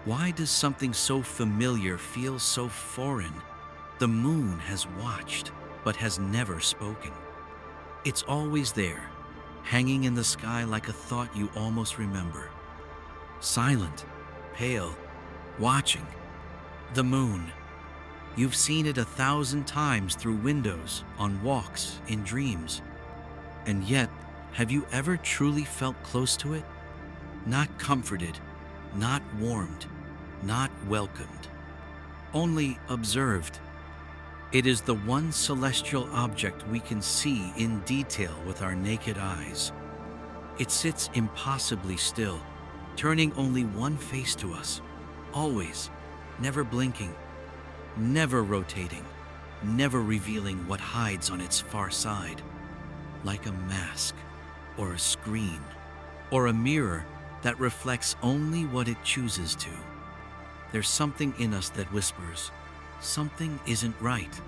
Why does something so familiar feel so foreign? The moon has watched, but has never spoken. It's always there, hanging in the sky like a thought you almost remember. Silent, pale, watching. The moon. You've seen it 1,000 times through windows, on walks, in dreams. And yet, have you ever truly felt close to it? Not comforted, not warmed, not welcomed. Only observed. It is the one celestial object we can see in detail with our naked eyes. It sits impossibly still, turning only one face to us, always, never blinking, never rotating, never revealing what hides on its far side, like a mask, or a screen, or a mirror that reflects only what it chooses to. There's something in us that whispers, something isn't right,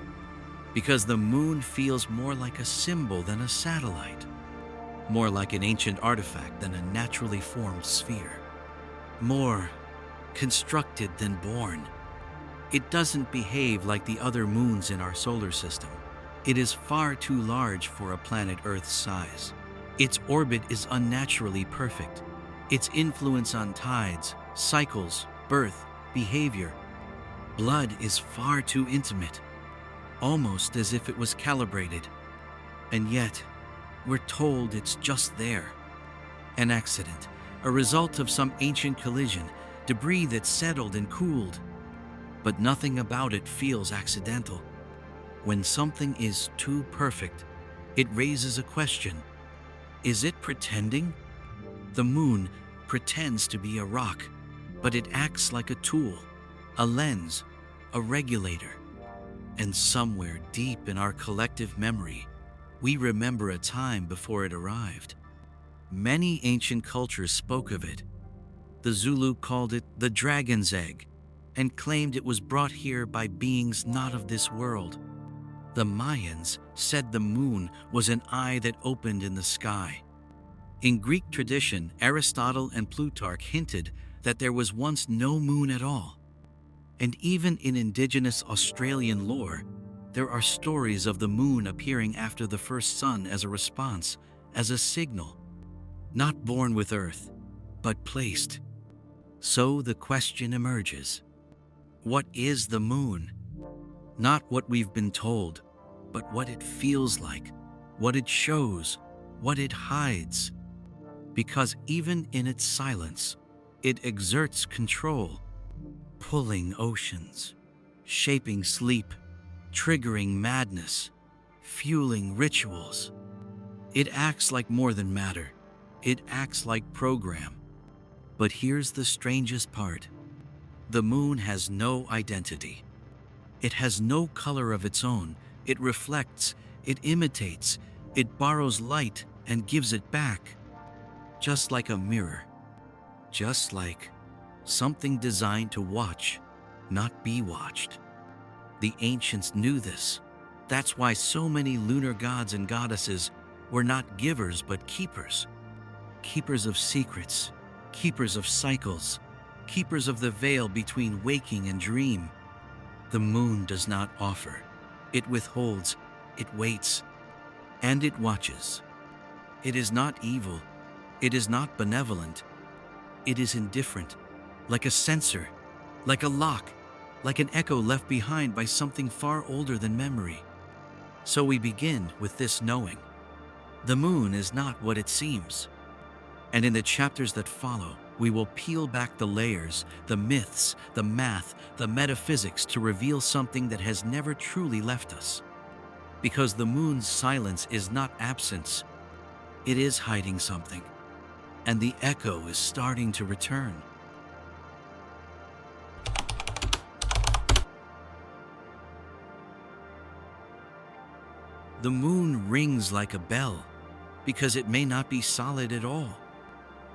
because the moon feels more like a symbol than a satellite, more like an ancient artifact than a naturally formed sphere, more constructed than born. It doesn't behave like the other moons in our solar system. It is far too large for a planet Earth's size. Its orbit is unnaturally perfect. Its influence on tides, cycles, birth, behavior, blood is far too intimate, almost as if it was calibrated. And yet, we're told it's just there. An accident, a result of some ancient collision, debris that settled and cooled. But nothing about it feels accidental. When something is too perfect, it raises a question. Is it pretending? The moon pretends to be a rock, but it acts like a tool, a lens, a regulator. And somewhere deep in our collective memory, we remember a time before it arrived. Many ancient cultures spoke of it. The Zulu called it the dragon's egg and claimed it was brought here by beings not of this world. The Mayans said the moon was an eye that opened in the sky. In Greek tradition, Aristotle and Plutarch hinted that there was once no moon at all. And even in indigenous Australian lore, there are stories of the moon appearing after the first sun as a response, as a signal, not born with Earth, but placed. So the question emerges. What is the moon? Not what we've been told, but what it feels like, what it shows, what it hides. Because even in its silence, it exerts control, pulling oceans, shaping sleep, triggering madness, fueling rituals. It acts like more than matter. It acts like program. But here's the strangest part. The moon has no identity. It has no color of its own. It reflects, it imitates, it borrows light and gives it back. Just like a mirror. Just like something designed to watch, not be watched. The ancients knew this. That's why so many lunar gods and goddesses were not givers but keepers. Keepers of secrets, keepers of cycles, keepers of the veil between waking and dream. The moon does not offer. It withholds, it waits, and it watches. It is not evil. It is not benevolent. It is indifferent, like a sensor, like a lock, like an echo left behind by something far older than memory. So we begin with this knowing. The moon is not what it seems. And in the chapters that follow, we will peel back the layers, the myths, the math, the metaphysics to reveal something that has never truly left us. Because the moon's silence is not absence, it is hiding something. And the echo is starting to return. The moon rings like a bell because it may not be solid at all.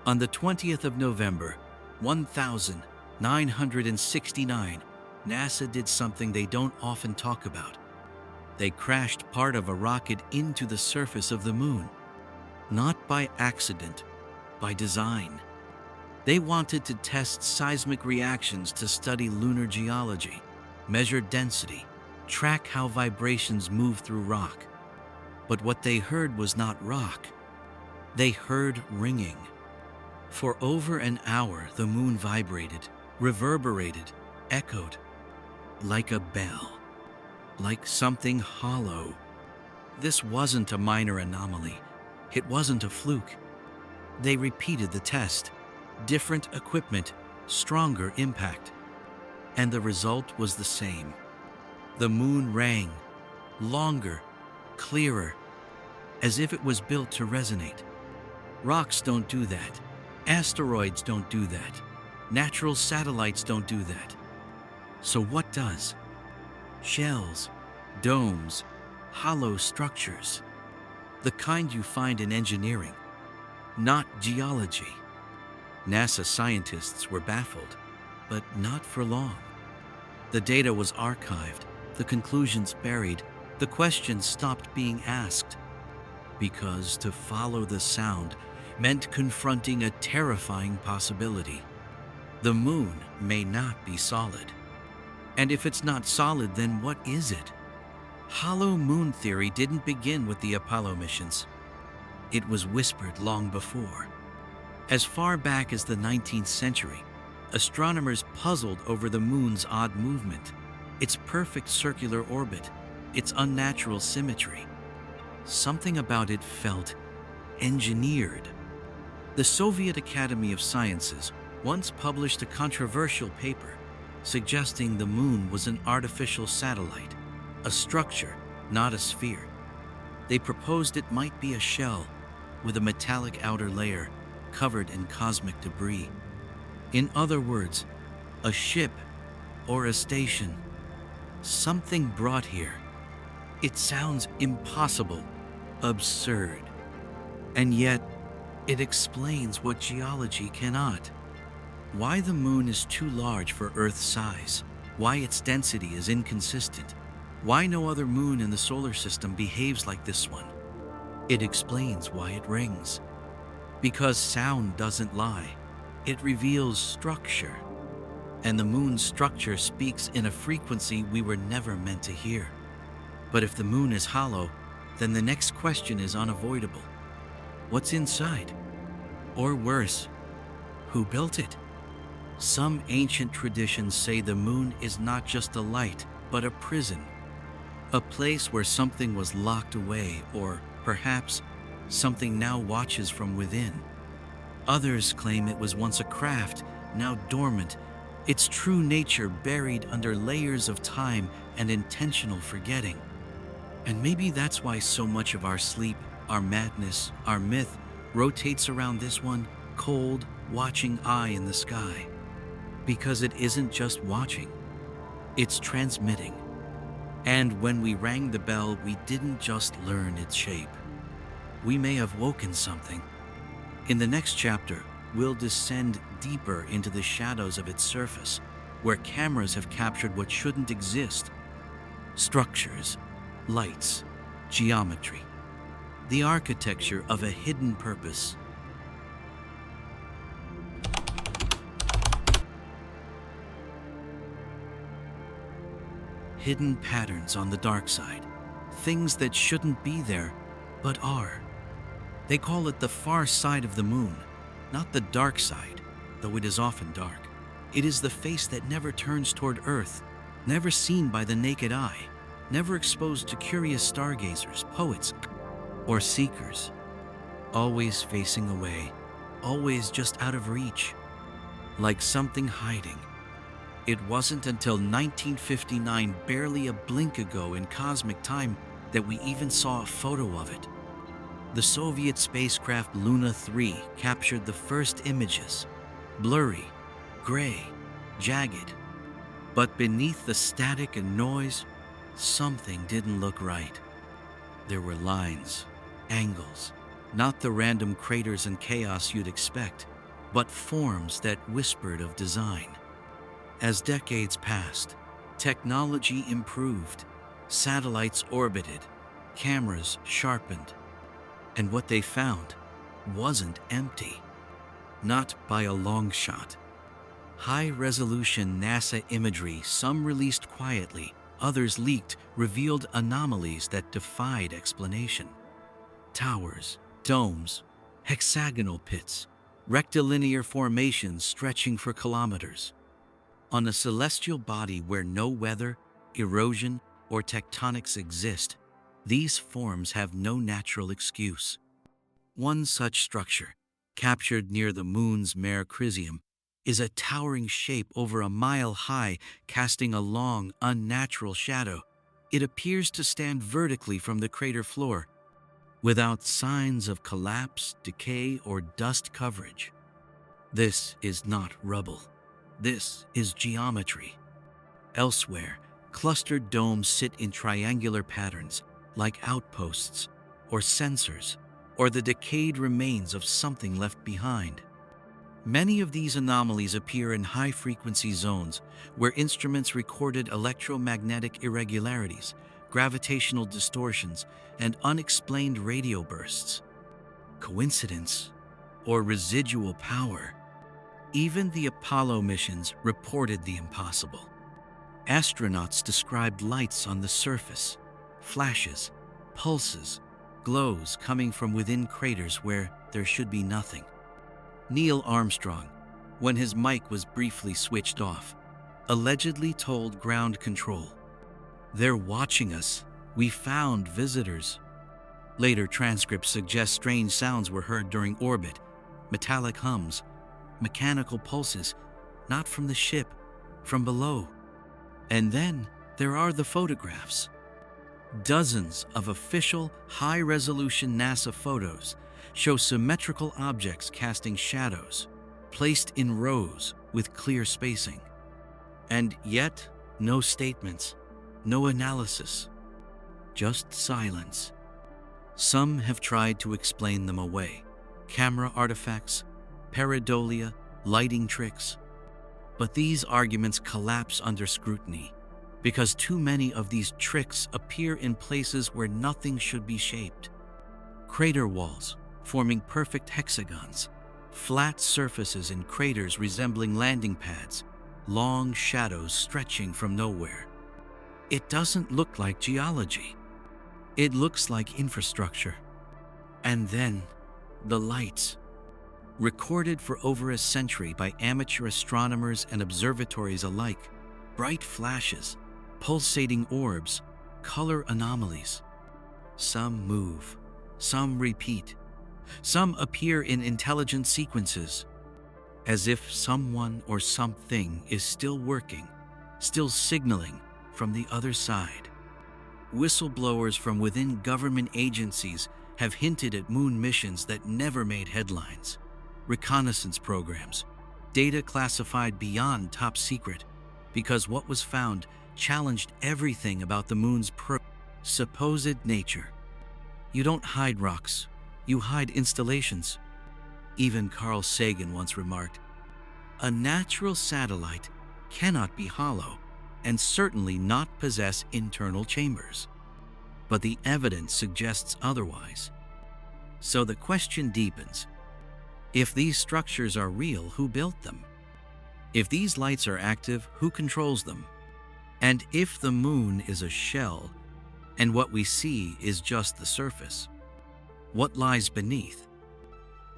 On the 20th of November, 1969, NASA did something they don't often talk about. They crashed part of a rocket into the surface of the moon. Not by accident, by design. They wanted to test seismic reactions to study lunar geology, measure density, track how vibrations move through rock. But what they heard was not rock. They heard ringing. For over an hour, the moon vibrated, reverberated, echoed, like a bell, like something hollow. This wasn't a minor anomaly. It wasn't a fluke. They repeated the test. Different equipment, stronger impact. And the result was the same. The moon rang, longer, clearer, as if it was built to resonate. Rocks don't do that. Asteroids don't do that. Natural satellites don't do that. So what does? Shells, domes, hollow structures. The kind you find in engineering, not geology. NASA scientists were baffled, but not for long. The data was archived, the conclusions buried, the questions stopped being asked. Because to follow the sound meant confronting a terrifying possibility. The moon may not be solid. And if it's not solid, then what is it? Hollow moon theory didn't begin with the Apollo missions. It was whispered long before. As far back as the 19th century, astronomers puzzled over the moon's odd movement, its perfect circular orbit, its unnatural symmetry. Something about it felt engineered. The Soviet Academy of Sciences once published a controversial paper suggesting the moon was an artificial satellite, a structure, not a sphere. They proposed it might be a shell with a metallic outer layer covered in cosmic debris. In other words, a ship or a station, something brought here. It sounds impossible, absurd, and yet it explains what geology cannot. Why the moon is too large for Earth's size, why its density is inconsistent, why no other moon in the solar system behaves like this one. It explains why it rings. Because sound doesn't lie, it reveals structure. And the moon's structure speaks in a frequency we were never meant to hear. But if the moon is hollow, then the next question is unavoidable. What's inside? Or worse, who built it? Some ancient traditions say the moon is not just a light, but a prison. A place where something was locked away, or perhaps something now watches from within. Others claim it was once a craft, now dormant, its true nature buried under layers of time and intentional forgetting. And maybe that's why so much of our sleep, our madness, our myth rotates around this one cold, watching eye in the sky. Because it isn't just watching, it's transmitting. And when we rang the bell, we didn't just learn its shape. We may have woken something. In the next chapter, we'll descend deeper into the shadows of its surface, where cameras have captured what shouldn't exist. Structures, lights, geometry, the architecture of a hidden purpose. Hidden patterns on the dark side, things that shouldn't be there, but are. They call it the far side of the moon, not the dark side, though it is often dark. It is the face that never turns toward Earth, never seen by the naked eye, never exposed to curious stargazers, poets, or seekers. Always facing away, always just out of reach, like something hiding. It wasn't until 1959, barely a blink ago in cosmic time, that we even saw a photo of it. The Soviet spacecraft Luna 3 captured the first images, blurry, gray, jagged. But beneath the static and noise, something didn't look right. There were lines, angles, not the random craters and chaos you'd expect, but forms that whispered of design. As decades passed, technology improved, satellites orbited, cameras sharpened, and what they found wasn't empty. Not by a long shot. High-resolution NASA imagery, some released quietly, others leaked, revealed anomalies that defied explanation. Towers, domes, hexagonal pits, rectilinear formations stretching for kilometers. On a celestial body where no weather, erosion, or tectonics exist, these forms have no natural excuse. One such structure, captured near the moon's mare Crisium, is a towering shape over a mile high, casting a long, unnatural shadow. It appears to stand vertically from the crater floor, without signs of collapse, decay, or dust coverage. This is not rubble. This is geometry. Elsewhere, clustered domes sit in triangular patterns, like outposts, or sensors, or the decayed remains of something left behind. Many of these anomalies appear in high-frequency zones, where instruments recorded electromagnetic irregularities, gravitational distortions, and unexplained radio bursts. Coincidence? Or residual power? Even the Apollo missions reported the impossible. Astronauts described lights on the surface, flashes, pulses, glows coming from within craters where there should be nothing. Neil Armstrong, when his mic was briefly switched off, allegedly told ground control, "They're watching us. We found visitors." Later transcripts suggest strange sounds were heard during orbit, metallic hums, mechanical pulses, not from the ship, from below. And then there are the photographs. Dozens of official, high-resolution NASA photos show symmetrical objects casting shadows, placed in rows with clear spacing. And yet, no statements, no analysis, just silence. Some have tried to explain them away. Camera artifacts, pareidolia, lighting tricks. But these arguments collapse under scrutiny, because too many of these tricks appear in places where nothing should be shaped. Crater walls, forming perfect hexagons, flat surfaces in craters resembling landing pads, long shadows stretching from nowhere. It doesn't look like geology. It looks like infrastructure. And then, the lights. Recorded for over a century by amateur astronomers and observatories alike, bright flashes, pulsating orbs, color anomalies. Some move, some repeat, some appear in intelligent sequences, as if someone or something is still working, still signaling from the other side. Whistleblowers from within government agencies have hinted at moon missions that never made headlines, reconnaissance programs, data classified beyond top secret, because what was found challenged everything about the moon's supposed nature. You don't hide rocks, you hide installations. Even Carl Sagan once remarked, "A natural satellite cannot be hollow and certainly not possess internal chambers." But the evidence suggests otherwise. So the question deepens. If these structures are real, who built them? If these lights are active, who controls them? And if the moon is a shell, and what we see is just the surface, what lies beneath?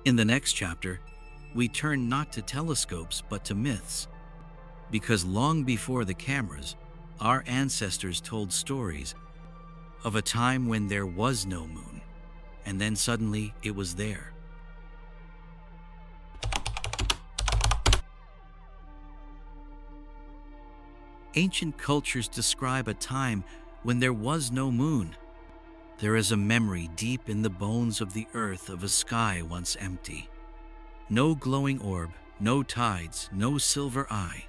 In the next chapter, we turn not to telescopes but to myths. Because long before the cameras, our ancestors told stories of a time when there was no moon, and then suddenly it was there. Ancient cultures describe a time when there was no moon. There is a memory deep in the bones of the earth of a sky once empty. No glowing orb, no tides, no silver eye.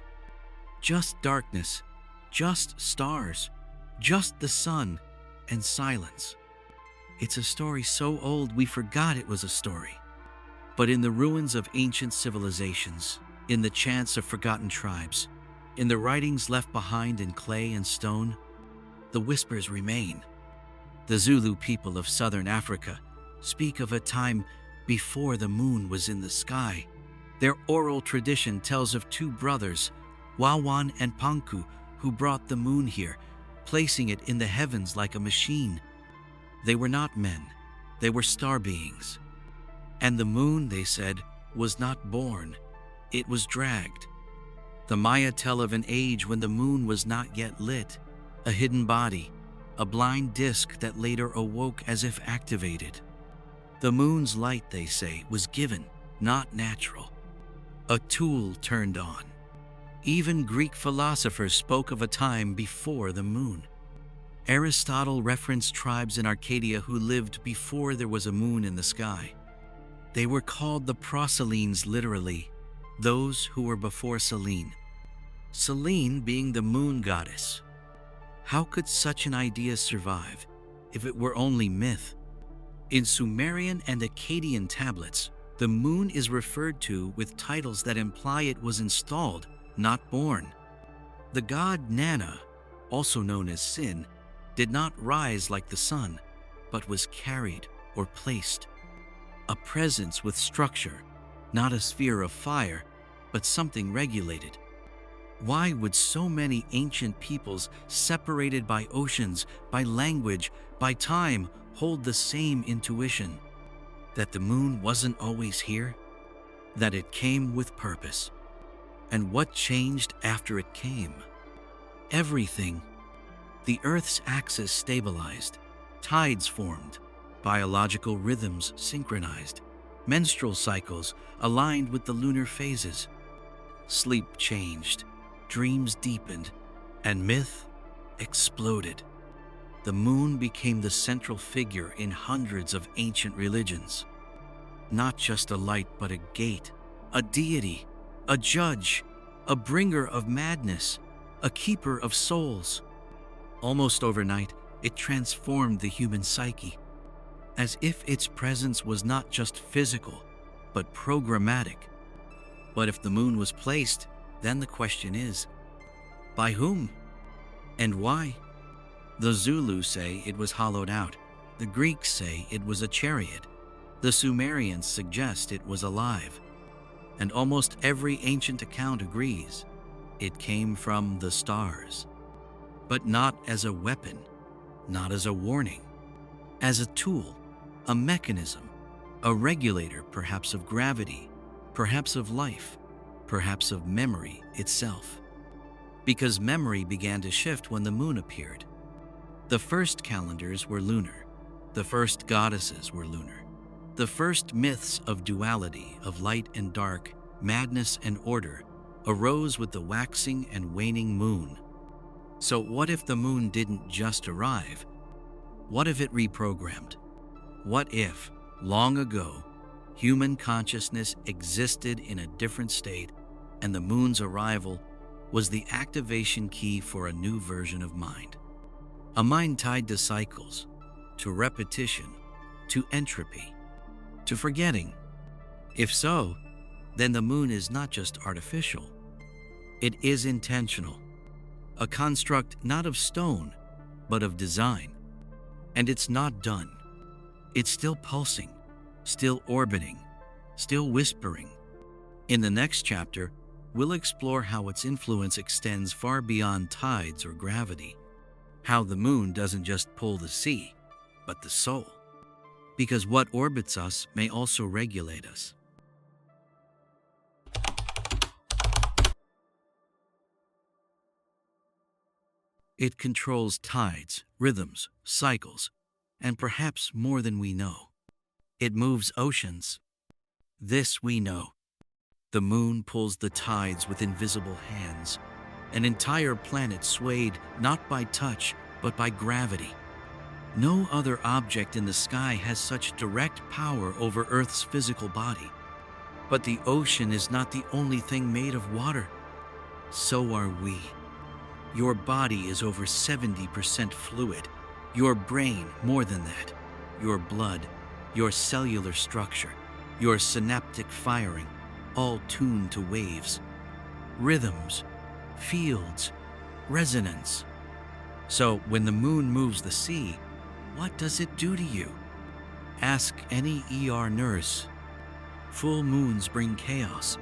Just darkness, just stars, just the sun, and silence. It's a story so old we forgot it was a story. But in the ruins of ancient civilizations, in the chants of forgotten tribes, in the writings left behind in clay and stone, the whispers remain. The Zulu people of southern Africa speak of a time before the moon was in the sky, Their oral tradition tells of two brothers, Wawan and Panku, who brought the moon here, placing it in the heavens like a machine. They were not men, they were star beings. And the moon, they said, was not born, it was dragged. The Maya tell of an age when the moon was not yet lit, a hidden body, a blind disk that later awoke as if activated. The moon's light, they say, was given, not natural. A tool turned on. Even Greek philosophers spoke of a time before the moon. Aristotle referenced tribes in Arcadia who lived before there was a moon in the sky. They were called the Proselines, literally, those who were before Selene. Selene being the moon goddess. How could such an idea survive if it were only myth? In Sumerian and Akkadian tablets, the moon is referred to with titles that imply it was installed, not born. The god Nana, also known as Sin, did not rise like the sun, but was carried or placed. A presence with structure, not a sphere of fire, but something regulated. Why would so many ancient peoples, separated by oceans, by language, by time, hold the same intuition? That the moon wasn't always here? That it came with purpose? And what changed after it came? Everything. The Earth's axis stabilized, tides formed, biological rhythms synchronized, menstrual cycles aligned with the lunar phases. Sleep changed, dreams deepened, and myth exploded. The moon became the central figure in hundreds of ancient religions. Not just a light, but a gate, a deity, a judge, a bringer of madness, a keeper of souls. Almost overnight, it transformed the human psyche, as if its presence was not just physical, but programmatic. But if the moon was placed, then the question is, by whom? And why? The Zulus say it was hollowed out. The Greeks say it was a chariot. The Sumerians suggest it was alive. And almost every ancient account agrees it came from the stars. But not as a weapon, not as a warning, as a tool, a mechanism, a regulator perhaps of gravity, perhaps of life, perhaps of memory itself. Because memory began to shift when the moon appeared. The first calendars were lunar. The first goddesses were lunar. The first myths of duality, of light and dark, madness and order, arose with the waxing and waning moon. So what if the moon didn't just arrive? What if it reprogrammed? What if, long ago, human consciousness existed in a different state and the moon's arrival was the activation key for a new version of mind? A mind tied to cycles, to repetition, to entropy, to forgetting. If so, then the moon is not just artificial. It is intentional, a construct not of stone, but of design. And it's not done. It's still pulsing, still orbiting, still whispering. In the next chapter, we'll explore how its influence extends far beyond tides or gravity. How the moon doesn't just pull the sea, but the soul. Because what orbits us may also regulate us. It controls tides, rhythms, cycles, and perhaps more than we know. It moves oceans. This we know. The moon pulls the tides with invisible hands. An entire planet swayed not by touch, but by gravity. No other object in the sky has such direct power over Earth's physical body. But the ocean is not the only thing made of water. So are we. Your body is over 70% fluid. Your brain, more than that. Your blood, your cellular structure, your synaptic firing, all tuned to waves, rhythms, fields, resonance. So when the moon moves the sea, what does it do to you? Ask any ER nurse. Full moons bring chaos.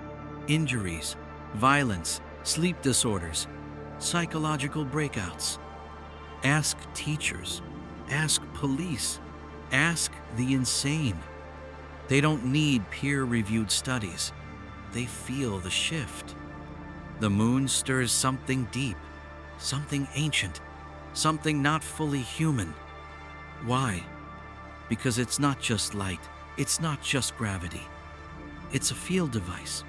injuries, violence, sleep disorders, psychological breakouts. Ask teachers, ask police, ask the insane. They don't need peer-reviewed studies. They feel the shift. The moon stirs something deep, something ancient, something not fully human. Why? Because it's not just light, it's not just gravity. It's a field device.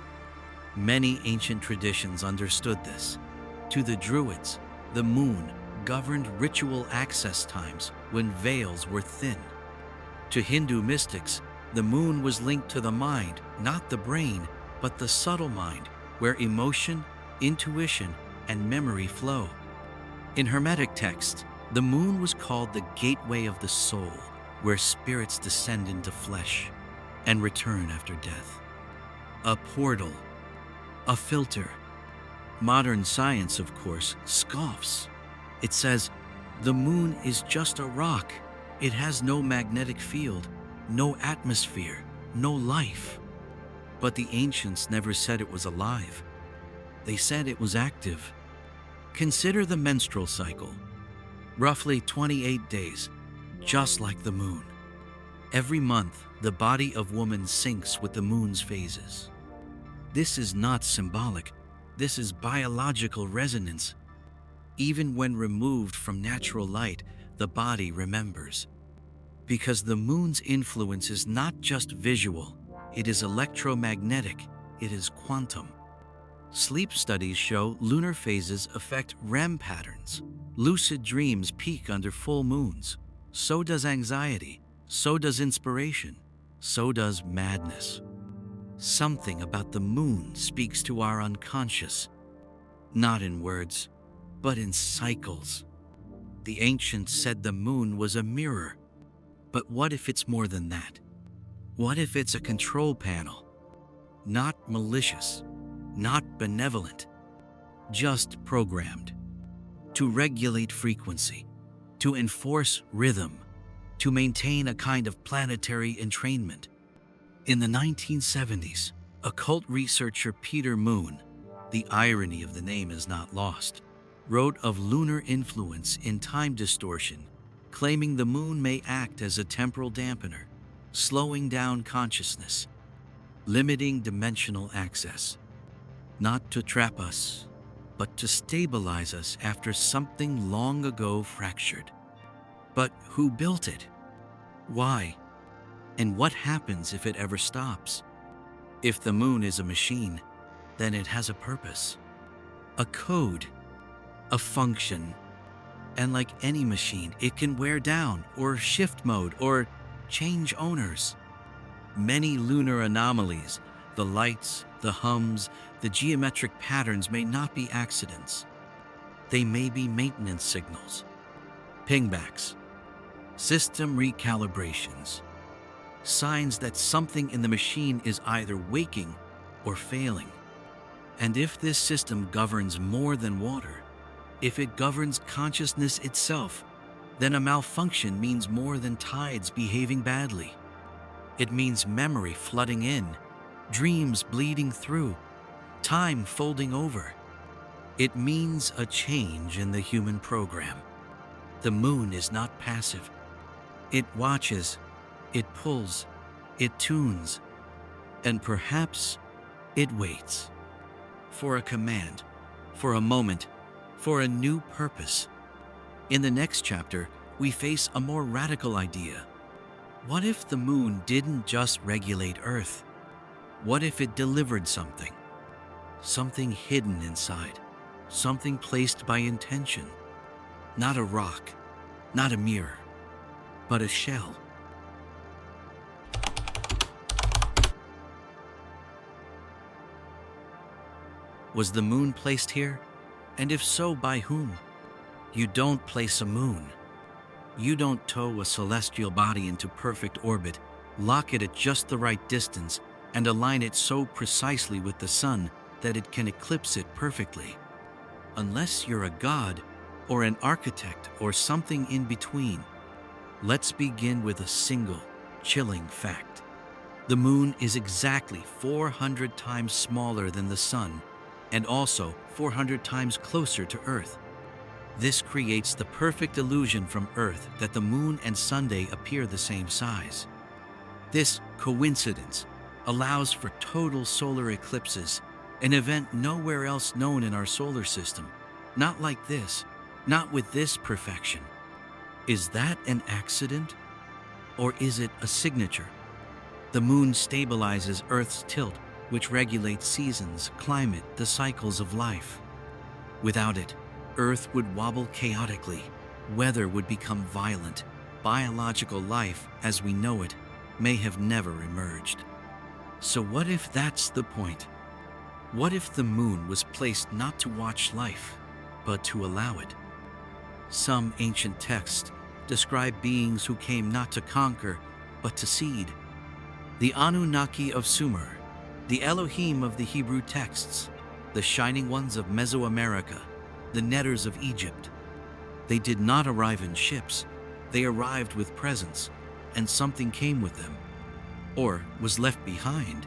Many ancient traditions understood this. To the Druids, the moon governed ritual access times when veils were thin. To Hindu mystics, the moon was linked to the mind, not the brain, but the subtle mind, where emotion, intuition, and memory flow. In Hermetic texts, the moon was called the gateway of the soul, where spirits descend into flesh and return after death. A portal, a filter. Modern science, of course, scoffs. It says, the moon is just a rock. It has no magnetic field, no atmosphere, no life. But the ancients never said it was alive. They said it was active. Consider the menstrual cycle. Roughly 28 days, just like the moon. Every month, the body of woman syncs with the moon's phases. This is not symbolic. This is biological resonance. Even when removed from natural light, the body remembers. Because the moon's influence is not just visual, it is electromagnetic, it is quantum. Sleep studies show lunar phases affect REM patterns. Lucid dreams peak under full moons. So does anxiety. So does inspiration. So does madness. Something about the moon speaks to our unconscious, not in words, but in cycles. The ancients said the moon was a mirror. But what if it's more than that? What if it's a control panel? Not malicious, not benevolent, just programmed to regulate frequency, to enforce rhythm, to maintain a kind of planetary entrainment. In the 1970s, occult researcher Peter Moon, the irony of the name is not lost, wrote of lunar influence in time distortion, claiming the moon may act as a temporal dampener, slowing down consciousness, limiting dimensional access, not to trap us, but to stabilize us after something long ago fractured. But who built it? Why? And what happens if it ever stops? If the moon is a machine, then it has a purpose, a code, a function. And like any machine, it can wear down or shift mode or change owners. Many lunar anomalies, the lights, the hums, the geometric patterns may not be accidents. They may be maintenance signals, pingbacks, system recalibrations, signs that something in the machine is either waking or failing. And if this system governs more than water, if it governs consciousness itself, then a malfunction means more than tides behaving badly. It means memory flooding in, dreams bleeding through, time folding over. It means a change in the human program. The moon is not passive. It watches, it pulls, it tunes, and perhaps it waits for a command, for a moment, for a new purpose. In the next chapter, we face a more radical idea. What if the moon didn't just regulate Earth? What if it delivered something? Something hidden inside, something placed by intention. Not a rock, not a mirror, but a shell. Was the moon placed here? And if so, by whom? You don't place a moon. You don't tow a celestial body into perfect orbit, lock it at just the right distance, and align it so precisely with the sun that it can eclipse it perfectly. Unless you're a god, or an architect, or something in between. Let's begin with a single, chilling fact. The moon is exactly 400 times smaller than the sun and also 400 times closer to Earth. This creates the perfect illusion from Earth that the moon and Sunday appear the same size. This coincidence allows for total solar eclipses, an event nowhere else known in our solar system. Not like this, not with this perfection. Is that an accident? Or is it a signature? The moon stabilizes Earth's tilt, which regulates seasons, climate, the cycles of life. Without it, Earth would wobble chaotically, weather would become violent, biological life, as we know it, may have never emerged. So what if that's the point? What if the moon was placed not to watch life, but to allow it? Some ancient texts describe beings who came not to conquer, but to seed. The Anunnaki of Sumer, the Elohim of the Hebrew texts, the Shining Ones of Mesoamerica, the Netters of Egypt. They did not arrive in ships, they arrived with presence, and something came with them, or was left behind.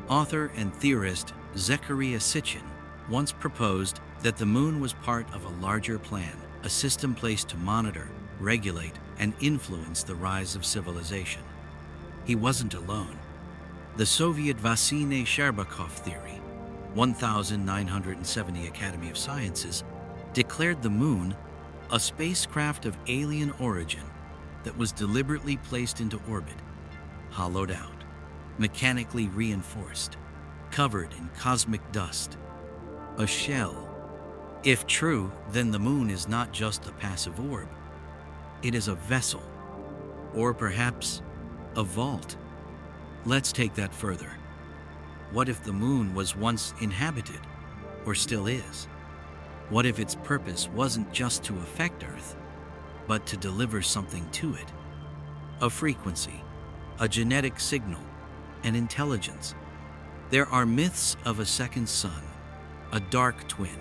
Author and theorist Zecharia Sitchin once proposed that the moon was part of a larger plan, a system placed to monitor, regulate, and influence the rise of civilization. He wasn't alone. The Soviet Vasily Sherbakov theory, 1970 Academy of Sciences, declared the moon a spacecraft of alien origin that was deliberately placed into orbit, hollowed out, mechanically reinforced, covered in cosmic dust. A shell. If true, then the moon is not just a passive orb. It is a vessel, or perhaps a vault. Let's take that further. What if the moon was once inhabited, or still is? What if its purpose wasn't just to affect Earth, but to deliver something to it? A frequency, a genetic signal, an intelligence. There are myths of a second sun, a dark twin,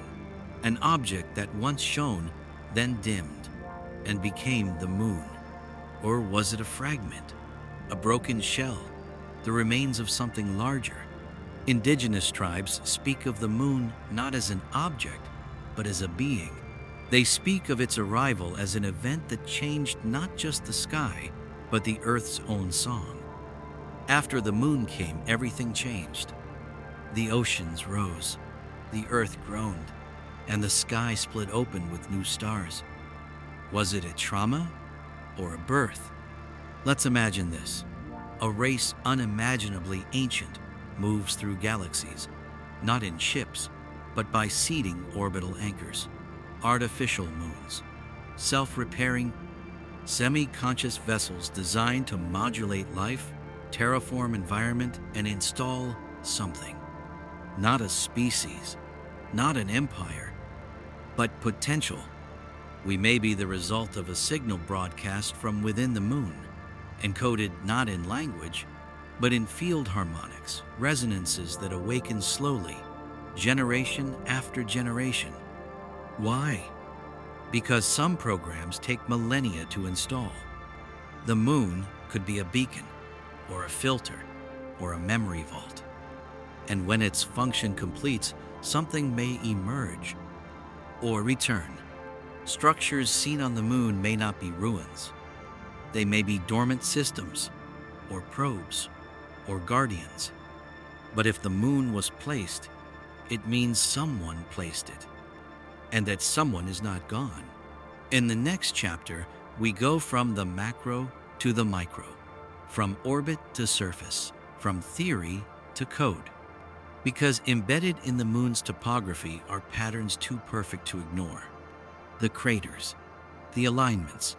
an object that once shone, then dimmed, and became the moon. Or was it a fragment, a broken shell, the remains of something larger? Indigenous tribes speak of the moon not as an object, but as a being. They speak of its arrival as an event that changed not just the sky, but the Earth's own song. After the moon came, everything changed. The oceans rose, the Earth groaned, and the sky split open with new stars. Was it a trauma or a birth? Let's imagine this. A race unimaginably ancient moves through galaxies, not in ships, but by seeding orbital anchors, artificial moons, self-repairing, semi-conscious vessels designed to modulate life, terraform environment, and install something. Not a species, not an empire, but potential. We may be the result of a signal broadcast from within the moon, encoded not in language, but in field harmonics, resonances that awaken slowly, generation after generation. Why? Because some programs take millennia to install. The moon could be a beacon, or a filter, or a memory vault. And when its function completes, something may emerge or return. Structures seen on the moon may not be ruins. They may be dormant systems, or probes, or guardians. But if the moon was placed, it means someone placed it, and that someone is not gone. In the next chapter, we go from the macro to the micro, from orbit to surface, from theory to code. Because embedded in the moon's topography are patterns too perfect to ignore. The craters, the alignments,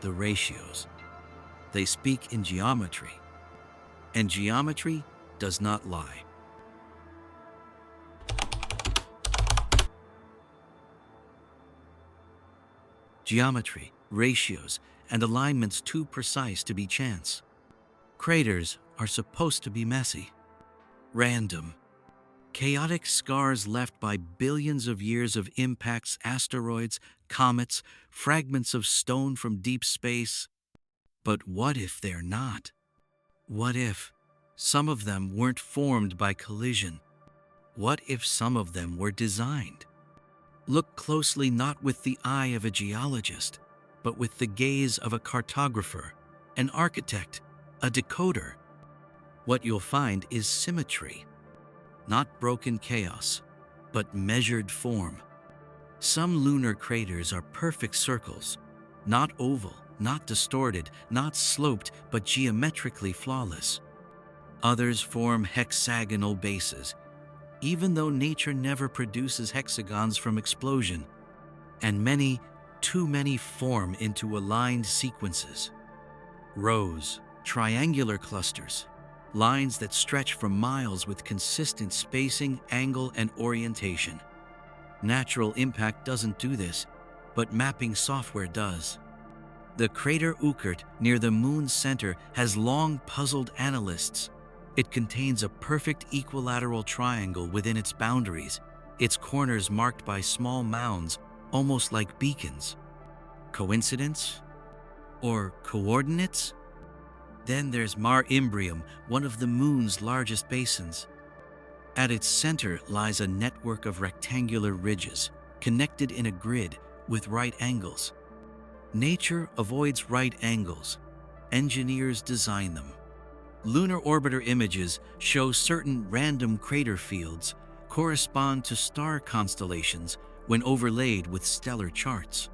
the ratios. They speak in geometry, and geometry does not lie. Geometry, ratios, and alignments too precise to be chance. Craters are supposed to be messy, random, chaotic scars left by billions of years of impacts, asteroids, comets, fragments of stone from deep space. But what if they're not? What if, Some of them weren't formed by collision. What if some of them were designed? Look closely, not with the eye of a geologist, but with the gaze of a cartographer, an architect, a decoder. What you'll find is symmetry, not broken chaos, but measured form. Some lunar craters are perfect circles, not oval, not distorted, not sloped, but geometrically flawless. Others form hexagonal bases, even though nature never produces hexagons from explosion, and many, too many, form into aligned sequences. Rows, triangular clusters, lines that stretch for miles with consistent spacing, angle, and orientation. Natural impact doesn't do this, but mapping software does. The crater Oort near the Moon's center has long puzzled analysts. It contains a perfect equilateral triangle within its boundaries, its corners marked by small mounds, almost like beacons. Coincidence? Or coordinates? Then there's Mare Imbrium, one of the Moon's largest basins. At its center lies a network of rectangular ridges, connected in a grid with right angles. Nature avoids right angles. Engineers design them. Lunar orbiter images show certain random crater fields correspond to star constellations when overlaid with stellar charts.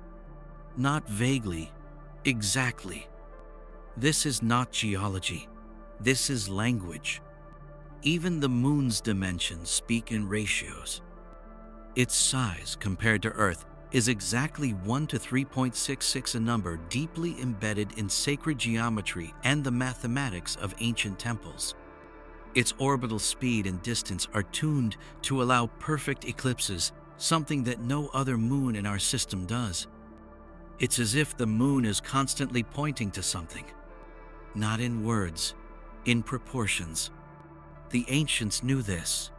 Not vaguely, exactly. This is not geology. This is language. Even the Moon's dimensions speak in ratios. Its size compared to Earth is exactly 1 to 3.66, a number deeply embedded in sacred geometry and the mathematics of ancient temples. Its orbital speed and distance are tuned to allow perfect eclipses, something that no other moon in our system does. It's as if the Moon is constantly pointing to something. Not in words, in proportions. The ancients knew this.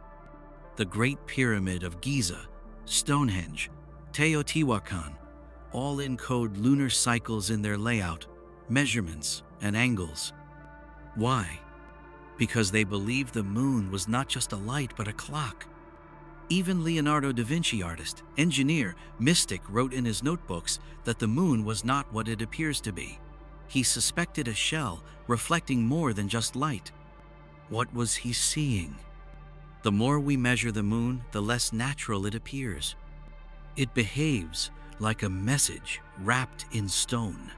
The Great Pyramid of Giza, Stonehenge, Teotihuacan, all encode lunar cycles in their layout, measurements, and angles. Why? Because they believed the Moon was not just a light but a clock. Even Leonardo da Vinci, artist, engineer, mystic, wrote in his notebooks that the Moon was not what it appears to be. He suspected a shell reflecting more than just light. What was he seeing? The more we measure the Moon, the less natural it appears. It behaves like a message wrapped in stone.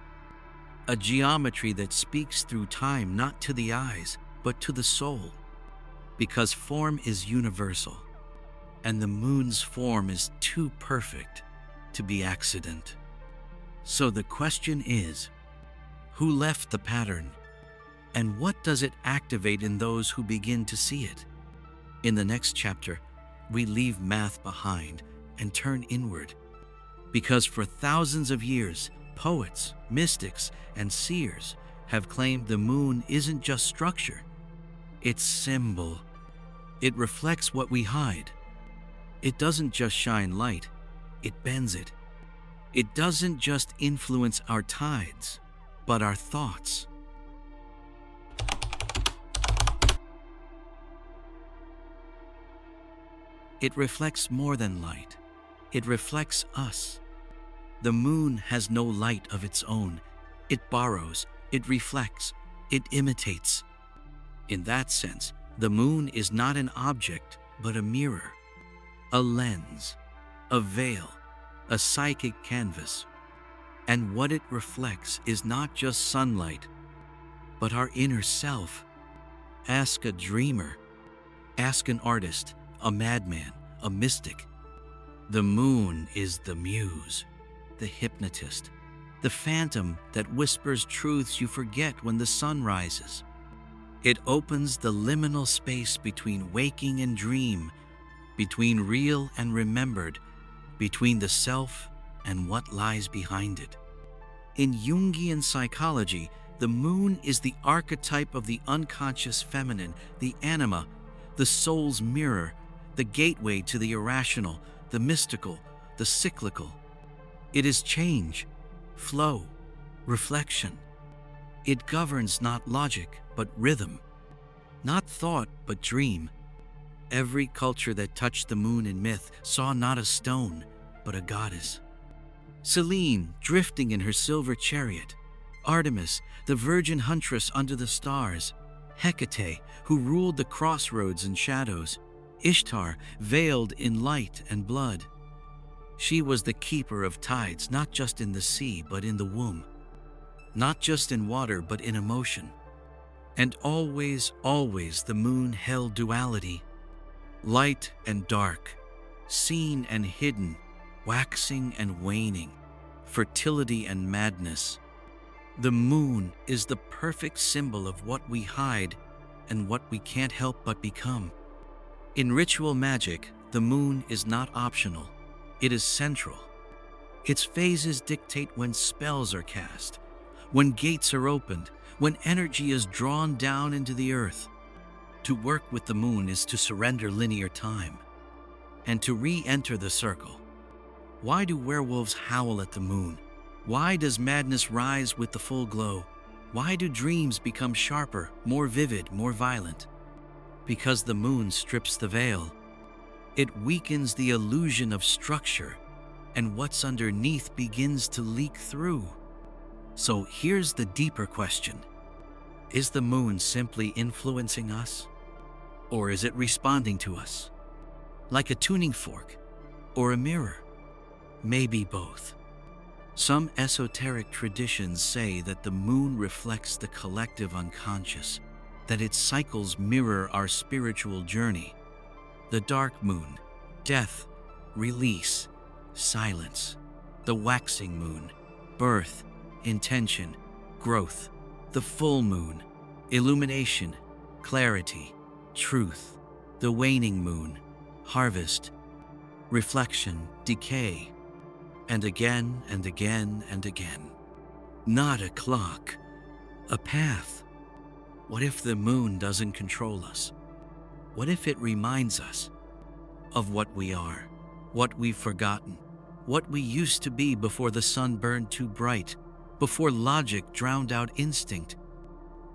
A geometry that speaks through time, not to the eyes, but to the soul. Because form is universal, and the Moon's form is too perfect to be accident. So the question is, who left the pattern? And what does it activate in those who begin to see it? In the next chapter, we leave math behind and turn inward. Because for thousands of years, poets, mystics, and seers have claimed the Moon isn't just structure, it's symbol. It reflects what we hide. It doesn't just shine light, it bends it. It doesn't just influence our tides, but our thoughts. It reflects more than light. It reflects us. The Moon has no light of its own. It borrows, it reflects, it imitates. In that sense, the Moon is not an object, but a mirror, a lens, a veil, a psychic canvas. And what it reflects is not just sunlight, but our inner self. Ask a dreamer, ask an artist, a madman, a mystic. The Moon is the muse, the hypnotist, the phantom that whispers truths you forget when the sun rises. It opens the liminal space between waking and dream, between real and remembered, between the self and what lies behind it. In Jungian psychology, the Moon is the archetype of the unconscious feminine, the anima, the soul's mirror, the gateway to the irrational, the mystical, the cyclical. It is change, flow, reflection. It governs not logic, but rhythm. Not thought, but dream. Every culture that touched the moon in myth saw not a stone, but a goddess. Selene, drifting in her silver chariot. Artemis, the virgin huntress under the stars. Hecate, who ruled the crossroads and shadows. Ishtar, veiled in light and blood. She was the keeper of tides, not just in the sea, but in the womb. Not just in water, but in emotion. And always, always the moon held duality. Light and dark, seen and hidden, waxing and waning, fertility and madness. The moon is the perfect symbol of what we hide and what we can't help but become. In ritual magic, the moon is not optional. It is central. Its phases dictate when spells are cast, when gates are opened, when energy is drawn down into the earth. To work with the moon is to surrender linear time and to re-enter the circle. Why do werewolves howl at the moon? Why does madness rise with the full glow? Why do dreams become sharper, more vivid, more violent? Because the moon strips the veil. It weakens the illusion of structure, and what's underneath begins to leak through. So here's the deeper question. Is the moon simply influencing us? Or is it responding to us? Like a tuning fork or a mirror? Maybe both. Some esoteric traditions say that the moon reflects the collective unconscious, that its cycles mirror our spiritual journey. The dark moon, death, release, silence. The waxing moon, birth, intention, growth. The full moon, illumination, clarity, truth. The waning moon, harvest, reflection, decay. And again and again and again. Not a clock, a path. What if the moon doesn't control us? What if it reminds us of what we are, what we've forgotten, what we used to be before the sun burned too bright, before logic drowned out instinct?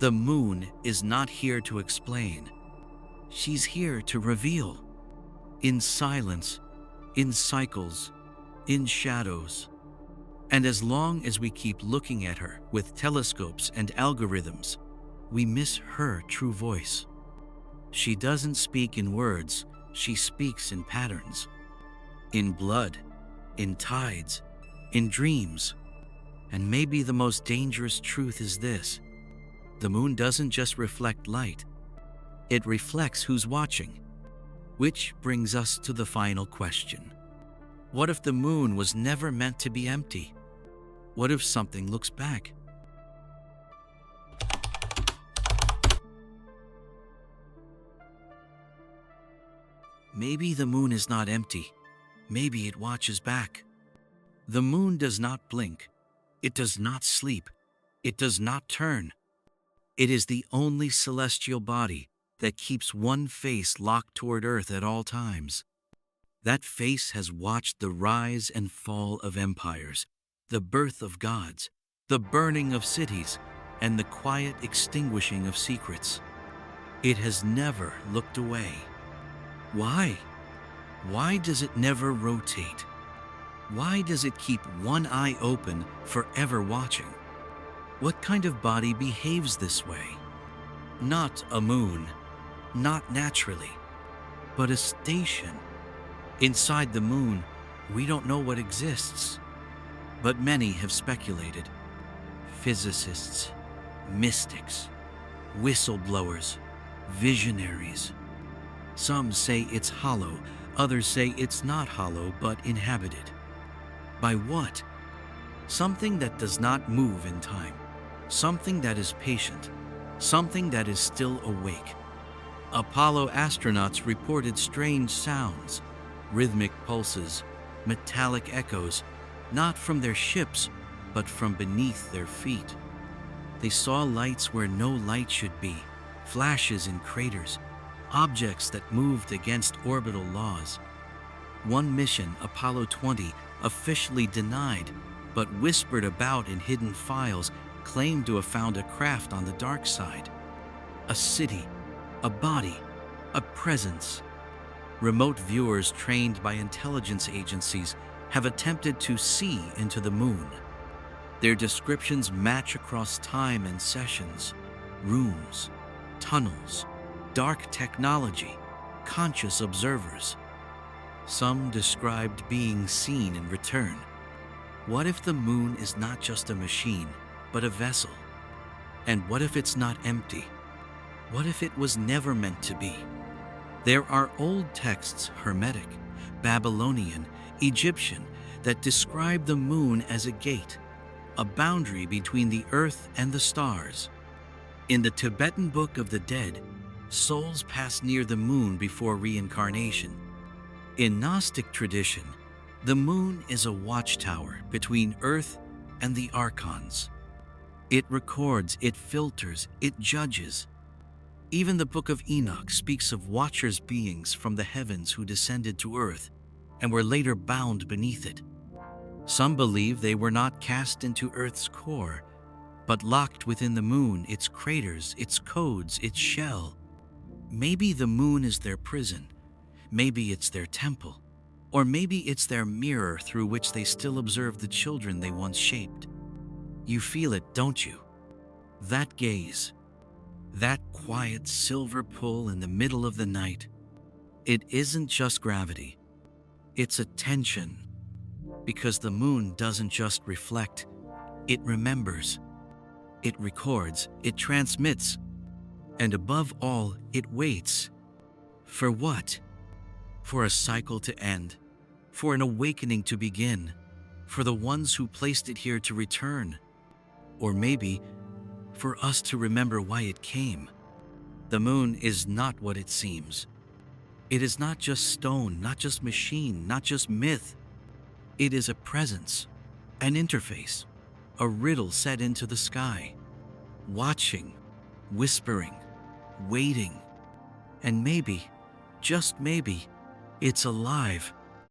The moon is not here to explain. She's here to reveal. In silence, in cycles, in shadows. And as long as we keep looking at her with telescopes and algorithms, we miss her true voice. She doesn't speak in words, she speaks in patterns. In blood, in tides, in dreams. And maybe the most dangerous truth is this: the moon doesn't just reflect light, it reflects who's watching. Which brings us to the final question. What if the moon was never meant to be empty? What if something looks back? Maybe the moon is not empty. Maybe it watches back. The moon does not blink. It does not sleep. It does not turn. It is the only celestial body that keeps one face locked toward Earth at all times. That face has watched the rise and fall of empires, the birth of gods, the burning of cities, and the quiet extinguishing of secrets. It has never looked away. Why? Why does it never rotate? Why does it keep one eye open, forever watching? What kind of body behaves this way? Not a moon, not naturally, but a station. Inside the moon, we don't know what exists, but many have speculated. Physicists, mystics, whistleblowers, visionaries. Some say it's hollow, others say it's not hollow but inhabited. By what? Something that does not move in time, something that is patient, something that is still awake. Apollo astronauts reported strange sounds, rhythmic pulses, metallic echoes, not from their ships, but from beneath their feet. They saw lights where no light should be, flashes in craters, objects that moved against orbital laws. One mission, Apollo 20, officially denied, but whispered about in hidden files, claimed to have found a craft on the dark side. A city, a body, a presence. Remote viewers trained by intelligence agencies have attempted to see into the moon. Their descriptions match across time and sessions, rooms, tunnels, dark technology, conscious observers. Some described being seen in return. What if the moon is not just a machine, but a vessel? And what if it's not empty? What if it was never meant to be? There are old texts, Hermetic, Babylonian, Egyptian, that describe the moon as a gate, a boundary between the earth and the stars. In the Tibetan Book of the Dead, souls pass near the moon before reincarnation. In Gnostic tradition, the moon is a watchtower between earth and the archons. It records, it filters, it judges. Even the Book of Enoch speaks of watchers beings from the heavens who descended to earth and were later bound beneath it. Some believe they were not cast into Earth's core, but locked within the moon, its craters, its codes, its shell. Maybe the moon is their prison, maybe it's their temple, or maybe it's their mirror through which they still observe the children they once shaped. You feel it, don't you? That gaze, that quiet silver pull in the middle of the night. It isn't just gravity, it's a tension. Because the moon doesn't just reflect, it remembers. It records, it transmits, and above all, it waits. For what? For a cycle to end, for an awakening to begin, for the ones who placed it here to return, or maybe for us to remember why it came. The moon is not what it seems. It is not just stone, not just machine, not just myth. It is a presence, an interface, a riddle set into the sky, watching, whispering, waiting, and maybe, just maybe, it's alive.